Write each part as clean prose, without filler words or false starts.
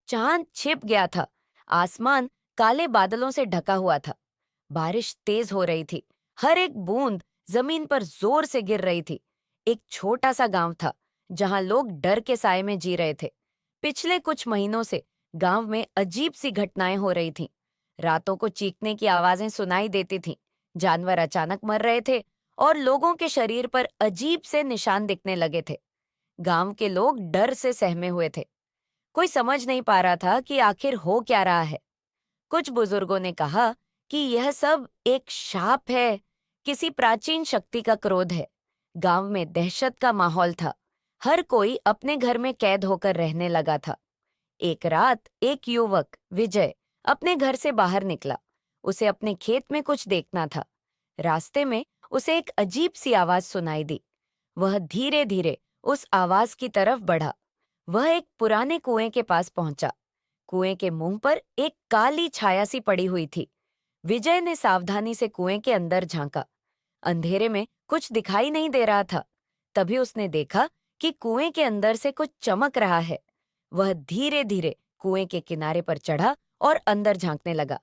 चांद छिप गया था। आसमान काले बादलों से ढका हुआ था। बारिश तेज हो रही थी। हर एक बूंद जमीन पर जोर से गिर रही थी। एक छोटा सा गांव था जहां लोग डर के साए में जी रहे थे। पिछले कुछ महीनों से गांव में अजीब सी घटनाएं हो रही थीं। रातों को चीखने की आवाजें सुनाई देती थीं। जानवर अचानक मर रहे थे और लोगों के शरीर पर अजीब से निशान दिखने लगे थे। गांव के लोग डर से सहमे हुए थे। कोई समझ नहीं पा रहा था कि आखिर हो क्या रहा है। कुछ बुजुर्गों ने कहा कि यह सब एक शाप है, किसी प्राचीन शक्ति का क्रोध है। गांव में दहशत का माहौल था। हर कोई अपने घर में कैद होकर रहने लगा था। एक रात एक युवक विजय अपने घर से बाहर निकला। उसे अपने खेत में कुछ देखना था। रास्ते में उसे एक अजीब सी आवाज सुनाई दी। वह धीरे धीरे उस आवाज की तरफ बढ़ा। वह एक पुराने कुएं के पास पहुंचा। कुएं के मुंह पर एक काली छाया सी पड़ी हुई थी। विजय ने सावधानी से कुएं के अंदर झांका। अंधेरे में कुछ दिखाई नहीं दे रहा था। तभी उसने देखा कि कुएं के अंदर से कुछ चमक रहा है। वह धीरे धीरे कुएं के किनारे पर चढ़ा और अंदर झांकने लगा।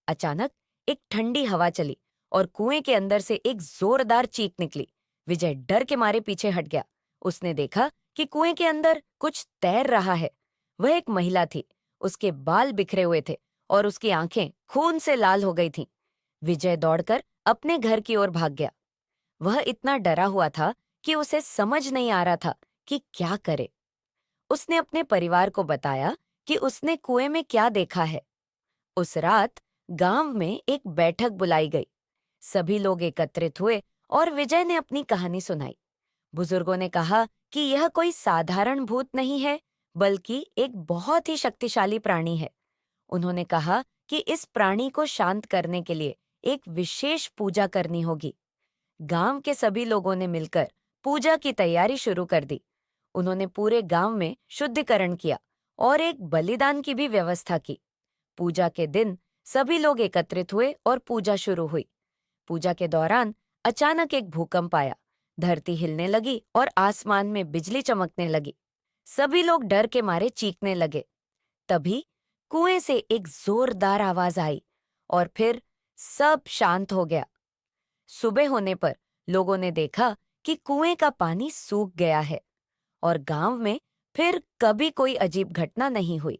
अचानक एक ठंडी हवा चली और कुएं के अंदर से एक जोरदार चीख निकली। विजय डर के मारे पीछे हट गया। उसने देखा कि कुएं के अंदर कुछ तैर रहा है। वह एक महिला थी। उसके बाल बिखरे हुए थे और उसकी आंखें खून से लाल हो गई थीं। विजय दौड़कर अपने घर की ओर भाग गया। वह इतना डरा हुआ था कि उसे समझ नहीं आ रहा था कि क्या करे। उसने अपने परिवार को बताया कि उसने कुएं में क्या देखा है। उस रात गांव में एक बैठक बुलाई गई। सभी लोग एकत्रित हुए और विजय ने अपनी कहानी सुनाई। बुजुर्गों ने कहा कि यह कोई साधारण भूत नहीं है, बल्कि एक बहुत ही शक्तिशाली प्राणी है। उन्होंने कहा कि इस प्राणी को शांत करने के लिए एक विशेष पूजा करनी होगी। गांव के सभी लोगों ने मिलकर पूजा की तैयारी शुरू कर दी। उन्होंने पूरे गांव में शुद्धिकरण किया और एक बलिदान की भी व्यवस्था की। पूजा के दिन सभी लोग एकत्रित हुए और पूजा शुरू हुई। पूजा के दौरान अचानक एक भूकंप आया। धरती हिलने लगी और आसमान में बिजली चमकने लगी। सभी लोग डर के मारे चीखने लगे। तभी कुएं से एक जोरदार आवाज आई और फिर सब शांत हो गया। सुबह होने पर लोगों ने देखा कि कुएं का पानी सूख गया है और गांव में फिर कभी कोई अजीब घटना नहीं हुई।